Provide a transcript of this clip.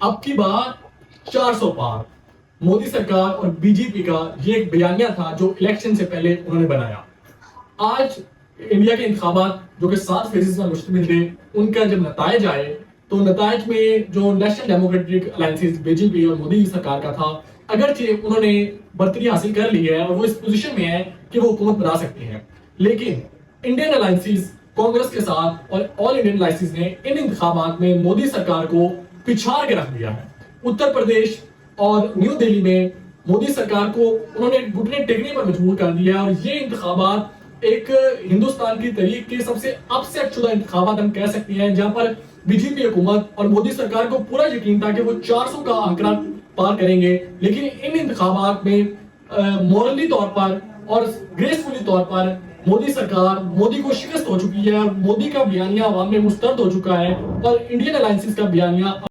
اب کی بار 400 پار مودی سرکار اور بی جے پی کا یہ ایک بیانیہ تھا جو الیکشن سے پہلے انہوں نے بنایا. آج انڈیا کے انتخابات جو کہ 7 فیزز پر مشتمل تھے ان کا جب نتائج آئے تو نتائج میں جو National Democratic Alliance B J P اور مودی سرکار کا تھا, اگرچہ انہوں نے برتری حاصل کر لی ہے اور وہ اس پوزیشن میں ہے کہ وہ حکومت بنا سکتے ہیں, لیکن انڈین الائنسز کانگریس کے ساتھ اور آل انڈین الائنسز نے ان انتخابات میں مودی سرکار کو پچھاڑ کے رکھ دیا ہے. اتر پردیش اور نیو دہلی میں مودی سرکار کو انہوں نے گھٹنے ٹیکنے پر مجبور کر دیا, اور یہ انتخابات ایک ہندوستان کی تاریخ کے سب سے اپسیٹ شدہ انتخابات ہم کہہ سکتے ہیں, جہاں پر بی جے پی حکومت اور مودی سرکار کو پورا یقین تھا کہ وہ 400 کا آنکڑا پار کریں گے, لیکن ان انتخابات میں مورلی طور پر اور گریسفلی طور پر مودی کو شکست ہو چکی ہے, اور مودی کا بیانیہ عوام میں مسترد ہو چکا ہے, اور انڈین الائنسز کا بیانیہ